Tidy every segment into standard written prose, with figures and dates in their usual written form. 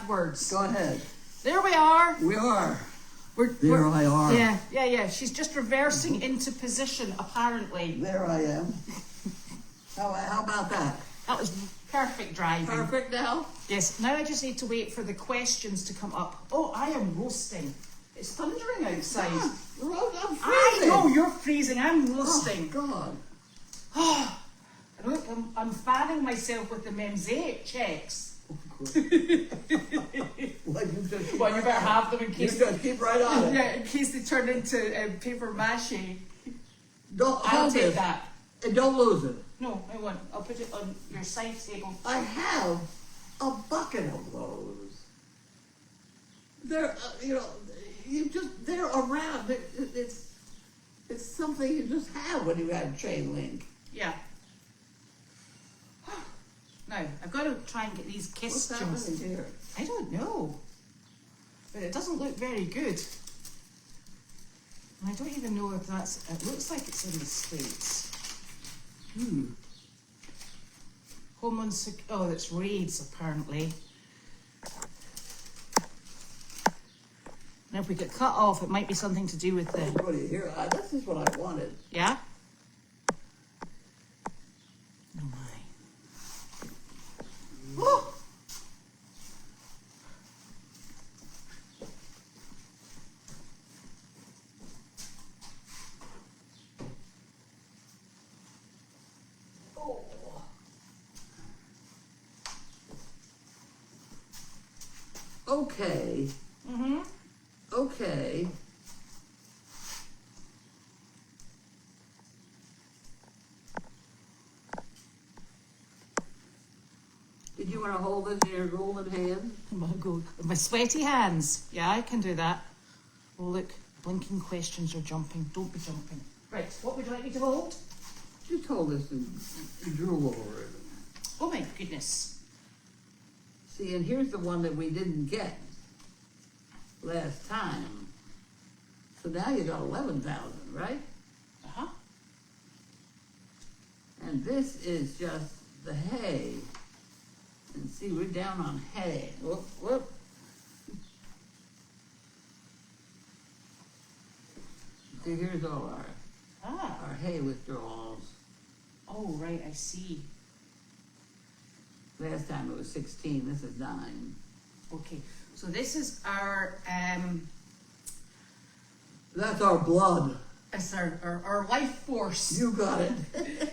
words. Go ahead. There we are. We are. We're, I are. Yeah. She's just reversing into position, apparently. There I am. How about that? That was perfect driving. Perfect now? Yes, now I just need to wait for the questions to come up. Oh, I am roasting. It's thundering outside. I'm freezing. I know you're freezing. I'm roasting. Oh, God. Look, I'm fanning myself with the mosaic checks. Well, you Well, you better have them in case. You just keep right on it. Yeah, in case they turn into paper mache. I'll take that. And don't lose it. No, I won't. I'll put it on your side table. I have a bucket of those. They're, they're around. It's something you just have when you have chain link. Yeah. Now, I've got to try and get these What's questions. happening here? I don't know. But it doesn't look very good. And I don't even know if that's... It looks like it's in the States. Homeland oh, it's raids, apparently. Now, if we get cut off, it might be something to do with the... What do you hear? This is what I wanted. Yeah? Oh, my. Oh! Okay. Okay. Did you want to hold it in your golden hand? My sweaty hands. Yeah, I can do that. Oh, look. Blinking questions are jumping. Don't be jumping. Right, what would you like me to hold? You told us to drool over it. Oh, my goodness. See, and here's the one that we didn't get last time. So now you got 11,000, right? Uh-huh. And this is just the hay. And see, we're down on hay. Whoop, whoop. See, here's all our hay withdrawals. Oh, right, I see. Last time it was 16, this is 9. Okay, so this is our, That's our blood. it's our life force. You got it.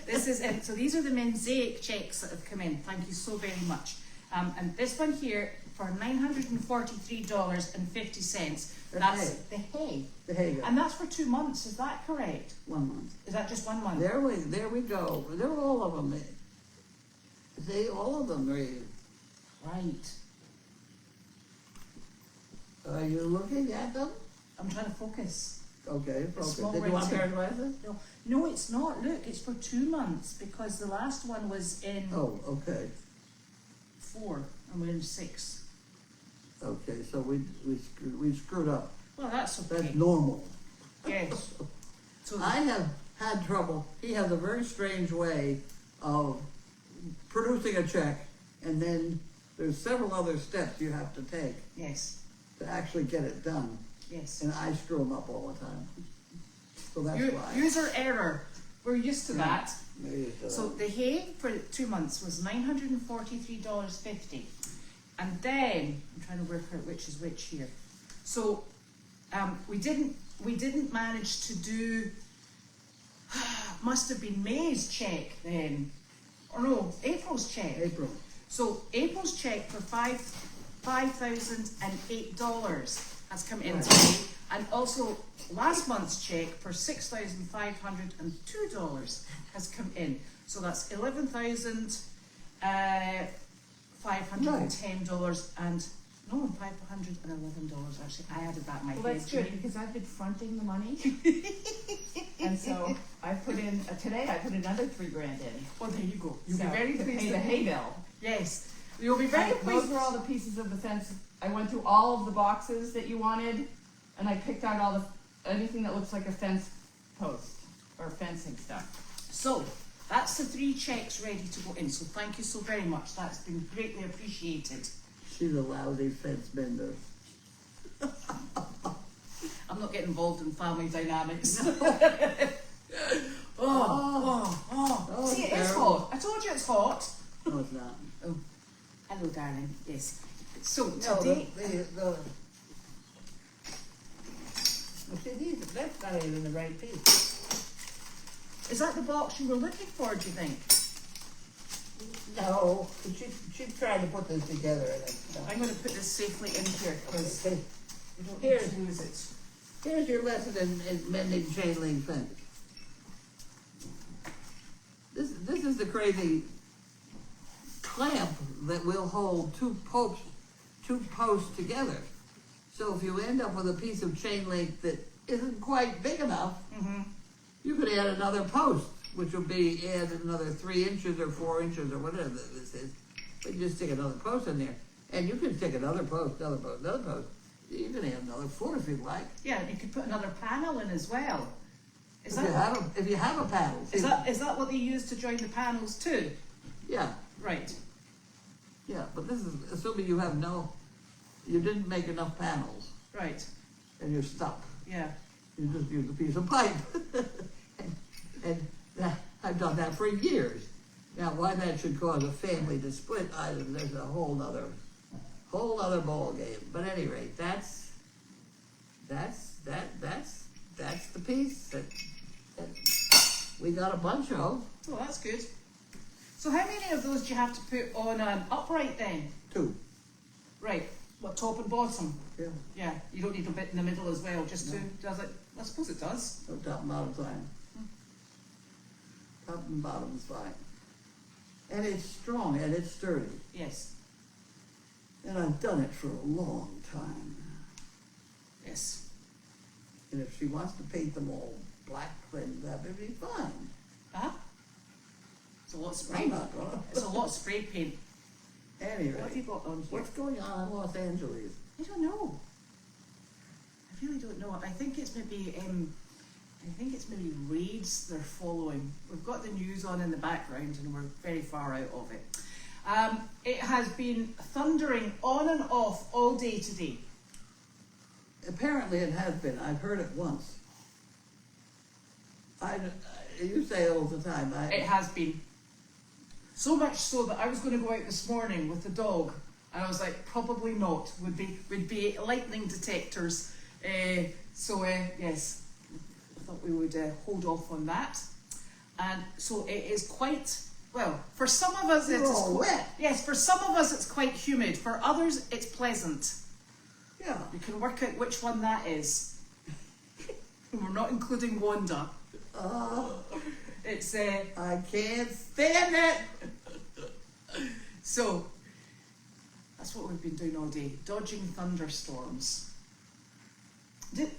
This is it. So these are the mosaic checks that have come in. Thank you so very much. And this one here for $943.50. That's the hay. The hay. And that's for 2 months. Is that correct? 1 month. Is that just 1 month? There we go. They're all of them. See, all of them are. Right. Are you looking at them? I'm trying to focus. Okay, focus. small Did you want a pair of writing. glasses? No, it's not. Look, it's for 2 months because the last one was in Oh, okay. 4 and we're in 6. Okay, so we screwed up. Well, that's okay. That's normal. Yes. So I have had trouble. He has a very strange way of producing a check, and then there's several other steps you have to take yes, to actually get it done. yes. And I screw them up all the time. So that's why. User error. We're used to that. Maybe So the hay for 2 months was $943.50. And then, I'm trying to work out which is which here. So we didn't manage to do, must have been May's check then. Or no, April's check. April. So April's check for $5,008 has come in today. And also last month's check for $6,502 has come in. So that's $11,510 and no, $511 actually. I added that in my Well, head. that's good because I've been fronting the money, and so I put in today. I put another $3,000 in. Well, there you go. You'll So, be very to pleased. pay the hay bill. Yes, you'll be very pleased. Those are all the pieces of the fence. I went through all of the boxes that you wanted, and I picked out all anything that looks like a fence post or fencing stuff. So that's the 3 checks ready to go in. So thank you so very much. That's been greatly appreciated. She's a lousy fence bender. I'm not getting involved in family dynamics. Oh, See, it is terrible. hot. I told you it's hot. No, it's not. Oh, hello, darling. Yes. So No, today, well, see, that's not even the right piece. is that the box you were looking for? Do you think? No, she tried to put this together and I'm going to put this safely in here because okay. we don't need to lose it. Here's your lesson in mending chain link fence. This is the crazy clamp that will hold two posts together. So if you end up with a piece of chain link that isn't quite big enough, you could add another post, which will be add another 3 inches or 4 inches or whatever this is. But you just stick another post in there, and you can stick another post, another post, another post. You can add another foot if you'd like. Yeah, you could put another panel in as well. Is If that you have a panel. is that what they use to join the panels too? Yeah, Right. yeah, but this is assuming you didn't make enough panels Right. and you're stuck. Yeah. You just use a piece of pipe. I've done that for years. Now, why that should cause a family to split, there's a whole other ball game. But at any rate, that's the piece that we got a bunch of. Oh, that's good. So how many of those do you have to put on an upright then? 2. Right. What, top and bottom? Yeah. Yeah. You don't need a bit in the middle as well. Just No. two. Does it? I suppose it does. No, top and bottom's fine. Top and bottom's fine. And it's strong and it's sturdy. Yes. And I've done it for a long time. Yes. And if she wants to paint them all black, then that would be fine. Huh? It's a lot of spray. I'm not gonna. It's a lot of spray paint. Anyway, What have you got on here? what's going on in Los Angeles? I don't know. I really don't know. I think it's maybe raids they're following. We've got the news on in the background and we're very far out of it. It has been thundering on and off all day today. Apparently it has been. I've heard it once. You say it all the time. It has been. So much so that I was going to go out this morning with the dog, and I was like, probably not. Would be lightning detectors. Yes, I thought we would hold off on that. And so it is quite well for some of us. You're all wet. Yes, for some of us it's quite humid. For others, it's pleasant. Yeah. You can work out which one that is. We're not including Wanda. It's I can't stand it. So that's what we've been doing all day, dodging thunderstorms.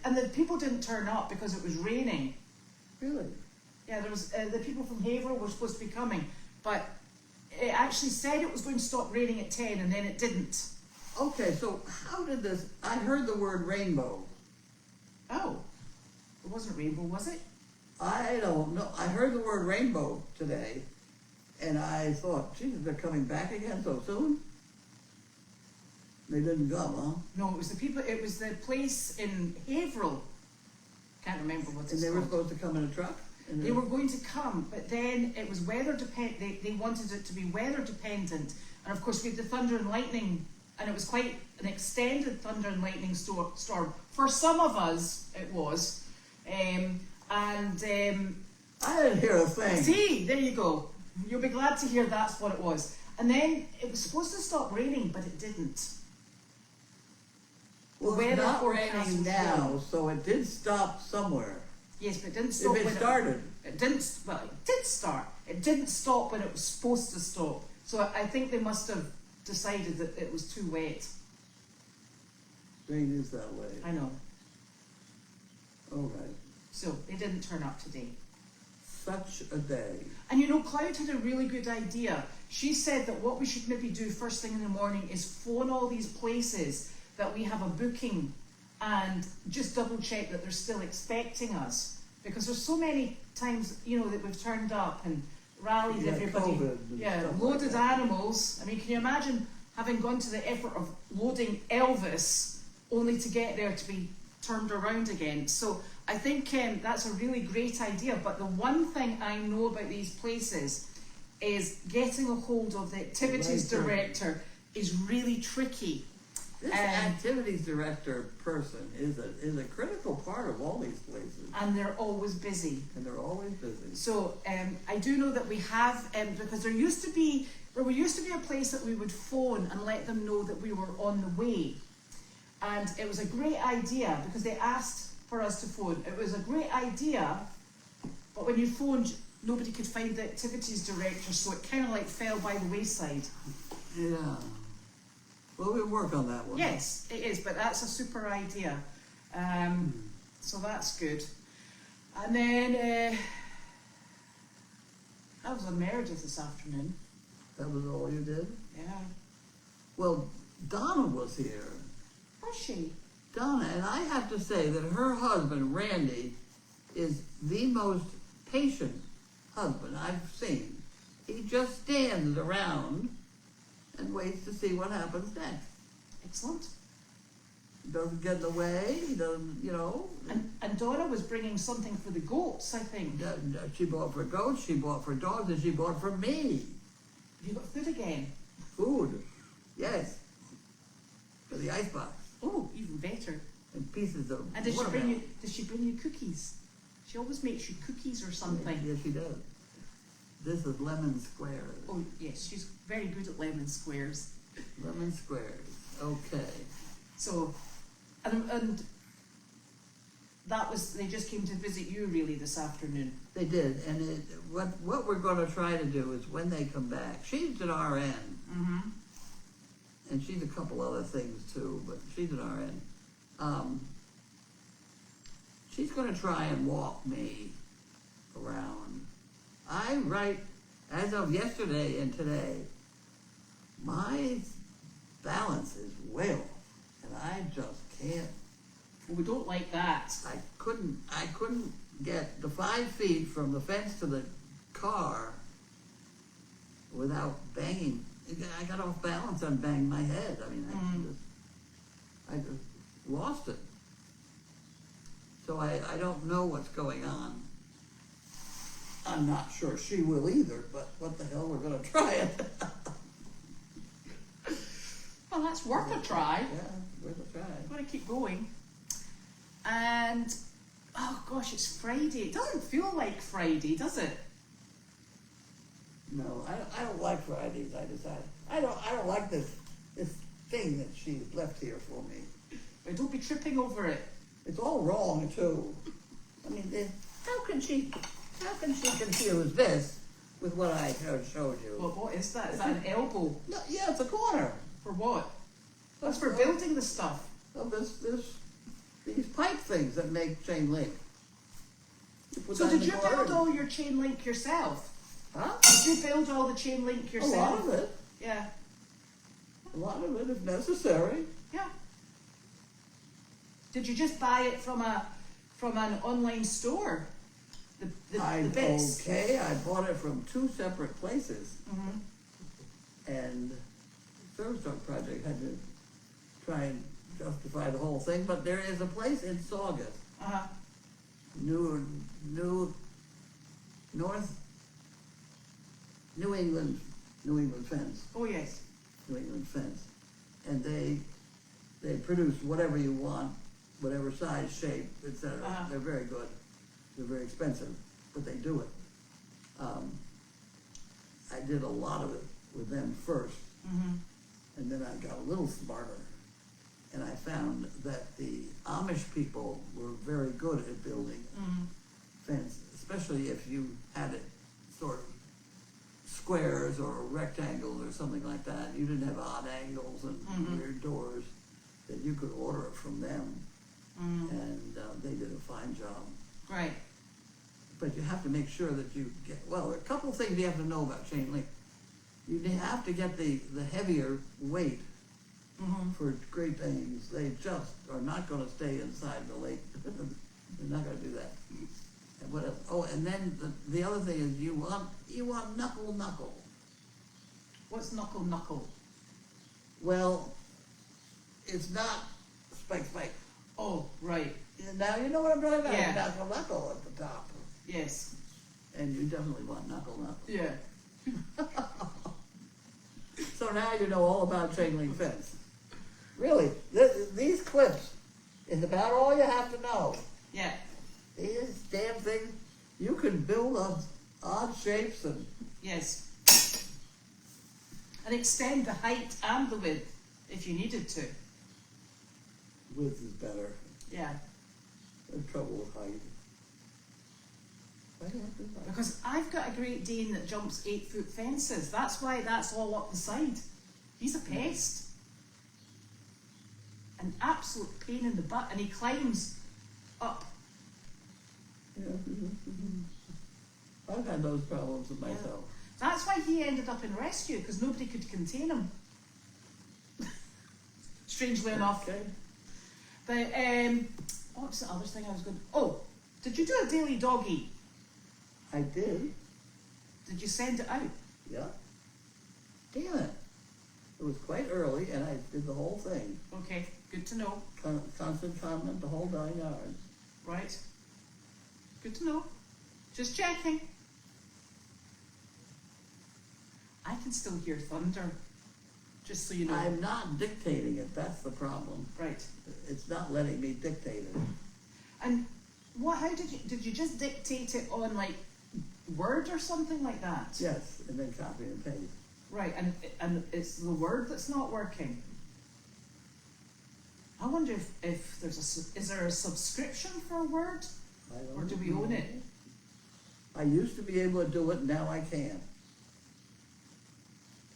And the people didn't turn up because it was raining. Really? Yeah, there was the people from Haverhill were supposed to be coming, but it actually said it was going to stop raining at 10 and then it didn't. Okay, so how did this? I heard the word rainbow. Oh, it wasn't rainbow, was it? I don't know. I heard the word rainbow today, and I thought, Jesus, they're coming back again so soon? They didn't come, huh? No, it was the people. It was the place in Haverhill. Can't remember what it's And they were called. supposed to come in a truck? And They were going to come, but then it was weather dependent. They wanted it to be weather dependent, and of course we had the thunder and lightning, and it was quite an extended thunder and lightning storm. For some of us, it was, I didn't hear a thing. see, there you go. You'll be glad to hear that's what it was. And then it was supposed to stop raining, but it didn't. Well, weather it's not forecast raining was now, good. so it did stop somewhere. Yes, but it didn't stop If when it started. It didn't. Well, it did start. It didn't stop when it was supposed to stop. So I think they must have decided that it was too wet. Rain is that way. I know. All right. So they didn't turn up today. Such a day. And you know, Cloud had a really good idea. She said that what we should maybe do first thing in the morning is phone all these places that we have a booking and just double check that they're still expecting us. Because there's so many times, you know, that we've turned up and rallied Yeah, everybody. COVID and Yeah, stuff like loaded that. animals. I mean, can you imagine having gone to the effort of loading Elvis only to get there to be turned around again. So I think that's a really great idea, but the one thing I know about these places is getting a hold of the activities director is really tricky. This activities director person is a critical part of all these places. And they're always busy. So I do know that we have, because there used to be a place that we would phone and let them know that we were on the way. And it was a great idea because they asked for us to phone. It was a great idea, but when you phoned, nobody could find the activities director, so it kind of like fell by the wayside. Yeah. Well, we'll work on that one. Yes, it is, but that's a super idea. So that's good. And then that was on Meredith this afternoon. That was all you did? Yeah. Well, Donna was here. Was she? Donna, and I have to say that her husband, Randy, is the most patient husband I've seen. He just stands around and waits to see what happens next. Excellent. He doesn't get in the way, he doesn't, you know. And Donna was bringing something for the goats, I think. She bought for goats, she bought for dogs, and she bought for me. You got food again? Food, yes. For the icebox. Oh, even better. And pieces of And did watermelon. she bring you cookies? She always makes you cookies or something. Yes, she does. This is lemon squares. Oh yes, she's very good at lemon squares. Lemon squares. Okay. So, and that was, they just came to visit you really this afternoon. They did, and what we're going to try to do is when they come back. She's an RN, and she's a couple other things too, but she's an RN. She's going to try and walk me around. As of yesterday and today, my balance is way off, and I just can't. Well, we don't like that. I couldn't get the 5 feet from the fence to the car without banging. I got off balance and banged my head. I mean, I just lost it. So I don't know what's going on. I'm not sure she will either, but what the hell, we're going to try it. Well, that's worth a try. Yeah, worth a try. Got to keep going. And oh gosh, it's Friday. It doesn't feel like Friday, does it? No, I don't like Fridays. I decided I don't like this thing that she left here for me. But don't be tripping over it. It's all wrong too. I mean, how can she confuse this with what I showed you? Well, what is that? Is that an elbow? No, yeah, it's a corner. For what? That's for building the stuff. Of these pipe things that make chain link. So did you build all your chain link yourself? Huh? Did you build all the chain link yourself? A lot of it. Yeah. A lot of it if necessary. Yeah. Did you just buy it from an online store? The bits. Okay, I bought it from 2 separate places. And Service Truck Project had to try and justify the whole thing, but there is a place in Saugus, New England Fence. Oh yes. New England Fence, and they produce whatever you want, whatever size, shape, etc. They're very good. They're very expensive, but they do it. I did a lot of it with them first, and then I got a little smarter, and I found that the Amish people were very good at building fence, especially if you had it sort of squares or rectangles or something like that. You didn't have odd angles and weird doors, that you could order it from them, and they did a fine job. Right. But you have to make sure that you get, well, there are a couple of things you have to know about chain link. You have to get the heavier weight for Great Danes. They just are not going to stay inside the lake. They're not going to do that. And what else? Oh, and then the other thing is you want knuckle. What's knuckle? Well, it's not spike. Oh, right. Now you know what I'm talking about. Yeah. Knuckle at the top. Yes. And you definitely want knuckle. Yeah. So now you know all about chain link fence. Really, these clips is about all you have to know. Yeah. These damn things, you can build on odd shapes and... Yes. And extend the height and the width if you needed to. Width is better. Yeah. There's trouble with height. Why do you have to do that? Because I've got a Great Dane that jumps 8-foot fences. That's why that's all up the side. He's a pest. An absolute pain in the butt, and he climbs up. Yeah. I've had those problems with myself. That's why he ended up in rescue, because nobody could contain him. Strangely enough. Okay. But what's the other thing I was going to... Oh, did you do a daily dog eat? I did. Did you send it out? Yeah. Damn it. It was quite early, and I did the whole thing. Okay, good to know. Constant comment, the whole 9 yards. Right. Good to know. Just checking. I can still hear thunder. Just so you know. I'm not dictating it, that's the problem. Right. It's not letting me dictate it. And how did you just dictate it on like Word or something like that? Yes, and then copy and paste. Right, and it's the Word that's not working. I wonder if is there a subscription for Word? Or do we own it? I used to be able to do it, now I can't.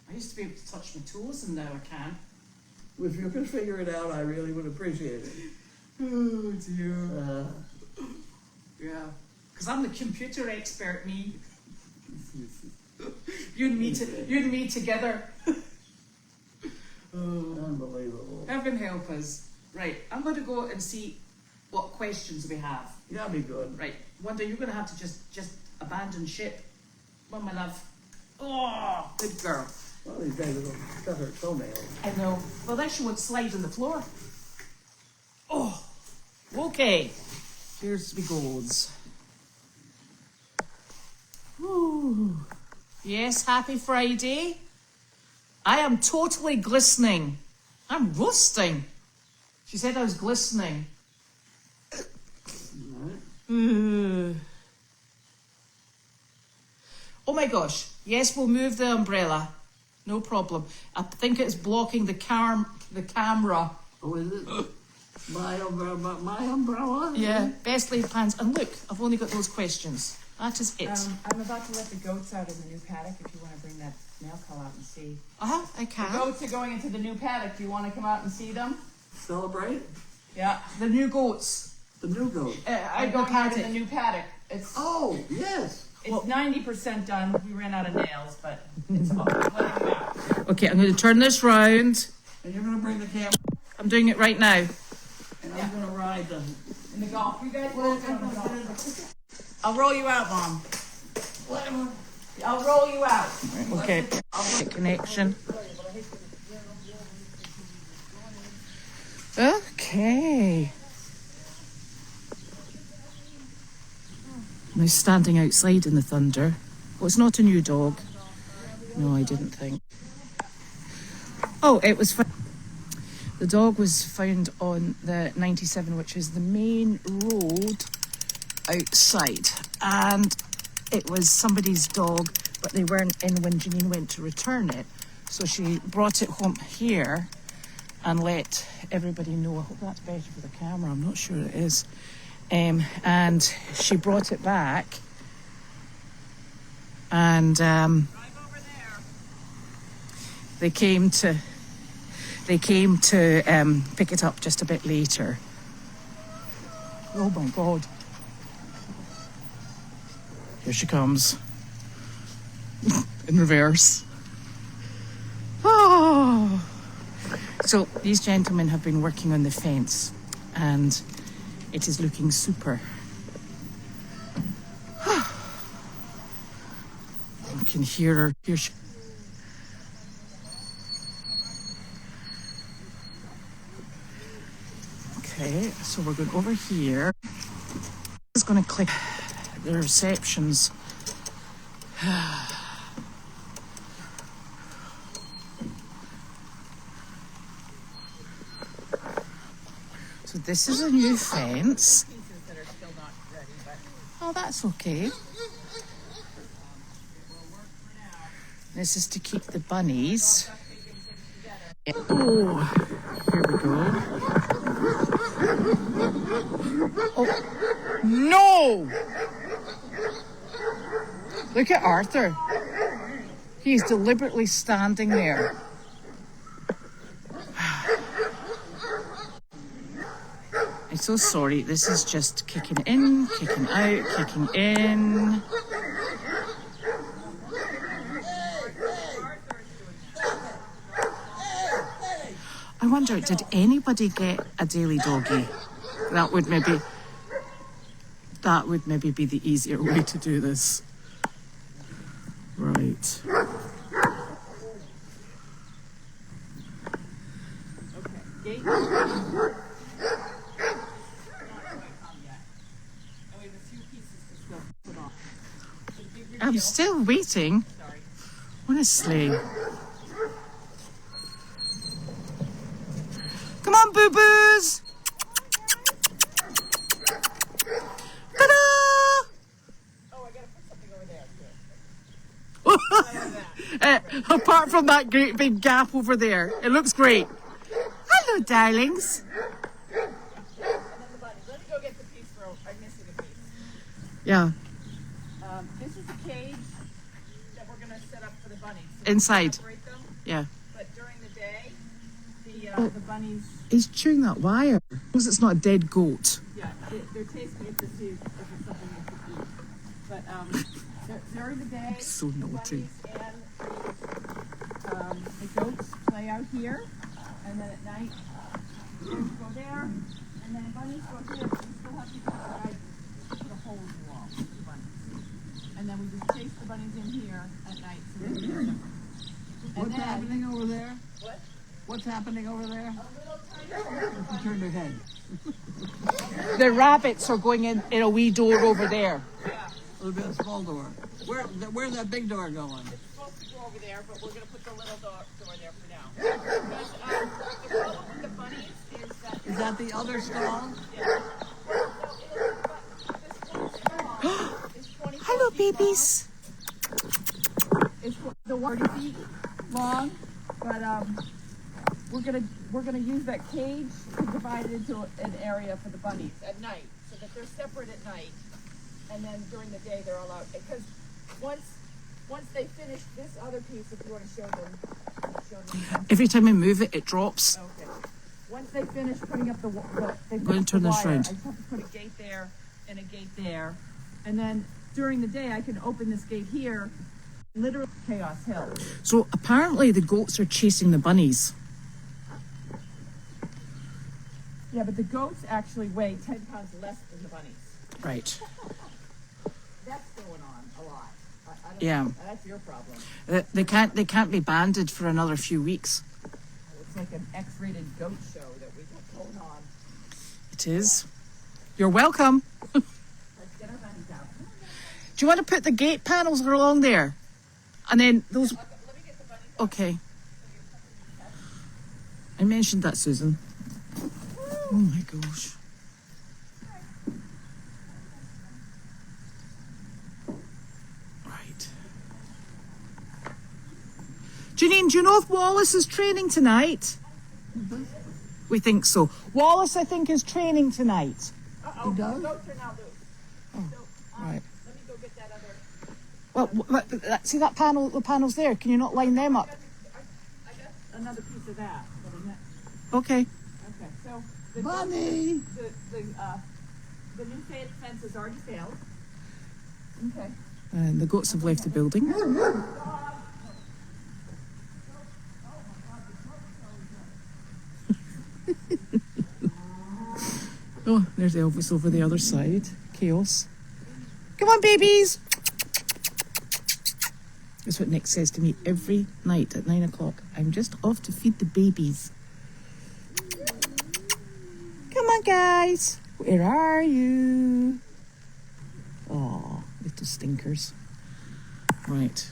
I used to be able to touch my toes and now I can. If you could figure it out, I really would appreciate it. Oh dear. Yeah. Because I'm the computer expert, me. You and me together. Unbelievable. Heaven help us. Right, I'm going to go and see what questions we have. That'd be good. Right, Wanda, you're going to have to just abandon ship. Come on, my love. Oh, good girl. Well, these guys have cut her toenails. I know. Well, then she won't slide on the floor. Oh, okay. Here's the golds. Whew. Yes, happy Friday. I am totally glistening. I'm roasting. She said I was glistening. Right. Oh my gosh. Yes, we'll move the umbrella. No problem. I think it's blocking the camera. Oh, is it? My umbrella? Yeah, best laid plans. And look, I've only got those questions. That is it. I'm about to let the goats out in the new paddock if you want to bring that mail call out and see. I The can. goats are going into the new paddock. Do you want to come out and see them? Celebrate? Yeah. The new goats. The new goat. I I'm go going out in paddock. the new paddock. It's Oh, yes. 90% done. We ran out of nails, but it's all letting them out. Okay, I'm going to turn this round. And you're going to bring the camera, I'm doing it right now. and I'm going to ride them. In the golf. You guys will go on the golf. I'll roll you out, Mom. Whatever. I'll roll you out. Okay. Connection. Okay. Now standing outside in the thunder. Well, it's not a new dog. No, I didn't think. Oh, it was... The dog was found on the 97, which is the main road outside. And it was somebody's dog, but they weren't in when Janine went to return it. So she brought it home here and let everybody know. I hope that's better for the camera. I'm not sure it is. And she brought it back. And they came to pick it up just a bit later. Oh my God. Here she comes. In reverse. Oh. So these gentlemen have been working on the fence and it is looking super. I can hear her. Here she... Okay, so we're going over here. It's going to click the receptions. So this is a new fence. Oh, that's okay. This is to keep the bunnies. Oh, here we go. Oh, no! Look at Arthur. He's deliberately standing there. I'm so sorry. This is just kicking in, kicking out, kicking in. I wonder, did anybody get a daily doggy? That would maybe be the easier way to do this. Right. Okay, gate. I'm still waiting. Sorry. Honestly. Come on, boo-boos! Ta-da! Oh, I gotta put something over there too. Apart from that great big gap over there, it looks great. Hello, darlings. And then the bunny. Let me go get the piece for. I'm missing a piece. Yeah, This is the cage that we're gonna set up for the bunnies. So inside. separate them, Yeah. but during the day, the bunnies. He's chewing that wire. Because it's not a dead goat. Yeah, they're tasting it to see if it's something they could eat. But during the day, So the naughty. bunnies and the goats play out here, and then at night, the goats go there, and then the bunnies go here. But we still have to put a hole in the wall for the bunnies. And then we just chase the bunnies in here at night. So they're separate. What's happening over there? What? What's happening over there? She turned her head. The rabbits are going in a wee door over there. A little bit of small door. Where's that big door going? It's supposed to go over there, but we're going to put the little door there for now. Because the problem with the bunnies is that... Is that the other stall? Yeah. This stall is 24 Hello, feet babies. long. It's the 40 feet long, but we're gonna use that cage to divide it into an area for the bunnies at night, so that they're separate at night, and then during the day they're all out. Because once they finish this other piece, if you want to show them. Every time we move it, it drops. Okay. Once they finish putting up they Go and turn this wire, round. I just have to put a gate there and a gate there, and then during the day I can open this gate here. Literally Chaos Hill. So apparently the goats are chasing the bunnies. Yeah, but the goats actually weigh 10 pounds less than the bunnies. Right. That's going on a lot. I don't Yeah. know. That's your problem. They can't be banded for another few weeks. It's like an X-rated goat show that we got going on. It is. You're welcome. Let's get our bunnies out. Do you want to put the gate panels along there? And then those... Let me get the bunnies out. Okay. I mentioned that, Susan. Oh my gosh. Right. Janine, do you know if Wallace is training tonight? We think so. Wallace, I think, is training tonight. Uh-oh, He does? the goats are now loose. Oh, So, right. let me go get that other... Well, see that panel? The panels there. Can you not line them up? I got another piece of that. But I'm not... Okay. Okay, so... The Bunny! The new fence has already failed. Okay. And the goats have left the building. Oh, there's Elvis over the other side. Chaos. Come on, babies. That's what Nick says to me every night at 9 o'clock. I'm just off to feed the babies. Come on, guys. Where are you? Oh, little stinkers. Right.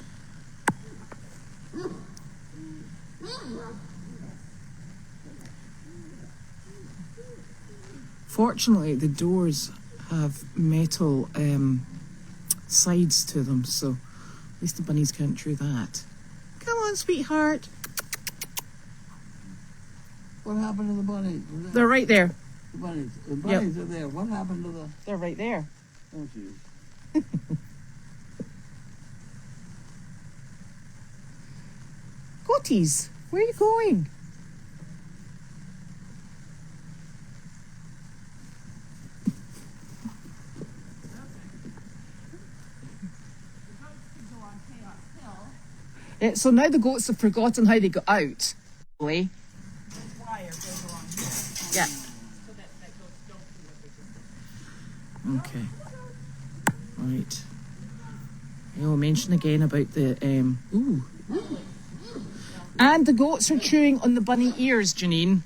Fortunately, the doors have metal sides to them, so at least the bunnies can't chew that. Come on, sweetheart. What happened to the bunnies? They're right there. The bunnies are there. What happened to the... They're right there. Oh, jeez. Goaties, where are you going? So now the goats have forgotten how they got out. Wire goes along here. Yeah. So that goats don't do what they just did. Okay. Right. I'll mention again about the ooh. And the goats are chewing on the bunny ears, Janine.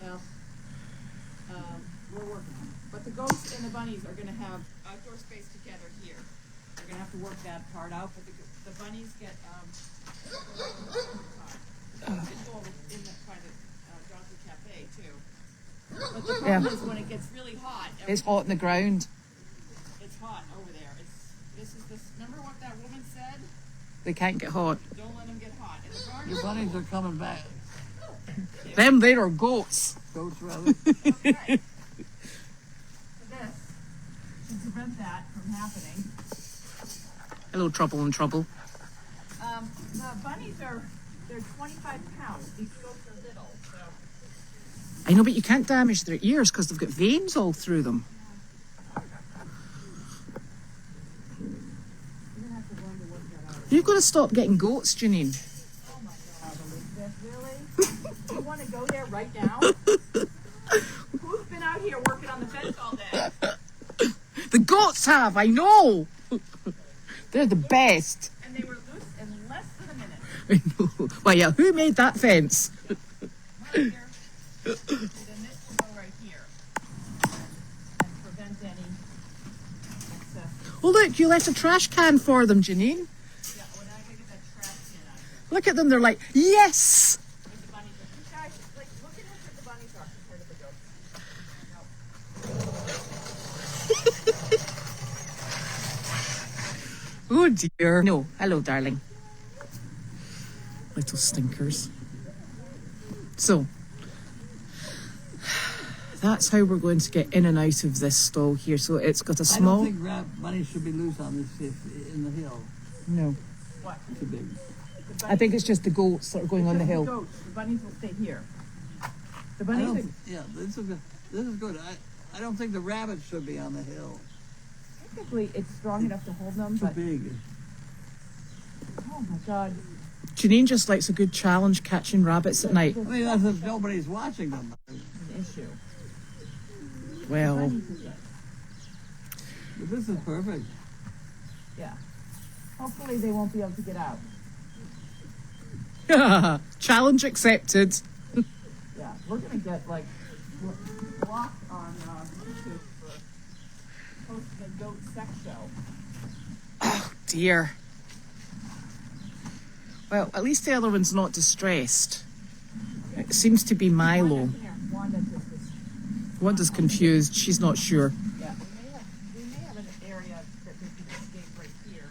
Well, we're working on it. But the goats and the bunnies are going to have outdoor space together here. They're going to have to work that part out, but the bunnies get involved in the private donkey cafe too. But the problem is when it gets really hot. It's hot in the ground. It's hot over there. Remember what that woman said? They can't get hot. Don't let them get hot. And the garden Your bunnies are coming back. Them there are goats. Goats, rather. Okay. So this, to prevent that from happening, Hello, trouble and trouble. the bunnies they're 25 pounds. These goats are little, so. I know, but you can't damage their ears because they've got veins all through them. You're gonna have to learn to work that out. You've got to stop getting goats, Janine. Oh my God, Elizabeth, really? You want to go there right now? Who's been out here working on the fence all day? The goats have, I know. They're the best. And they were loose in less than a minute. I know. Well, yeah, who made that fence? Right here. And then this will go right here. And prevent any excess. Oh, look, you left a trash can for them, Janine. Yeah, when I gotta get that trash can out of here. Look at them, they're like, yes! Like the bunnies are. You guys, like, look at how good the bunnies are compared to the goats. Oh, dear. No, hello, darling. Little stinkers. So, that's how we're going to get in and out of this stall here. So it's got a small... I don't think bunnies should be loose on this in the hill. No. What? It's too big. I think it's just the goats that are going on the hill. Goats. The bunnies will stay here. The I bunnies. don't, yeah, this is good. I don't think the rabbits should be on the hill. Technically, it's strong enough to hold them, Too but big. oh my God. Janine just likes a good challenge catching rabbits at night. I mean, that's if nobody's watching them. An issue. Well, Bunnies is it. But this is perfect. Yeah. Hopefully, they won't be able to get out. challenge accepted. Yeah, we're gonna get like blocked on YouTube for posting a goat sex show. Oh, dear. Well, at least the other one's not distressed. It seems to be Milo. Wanda, come here. Wanda just is. Wanda's confused. She's not sure. Yeah, we may have an area that we can escape right here.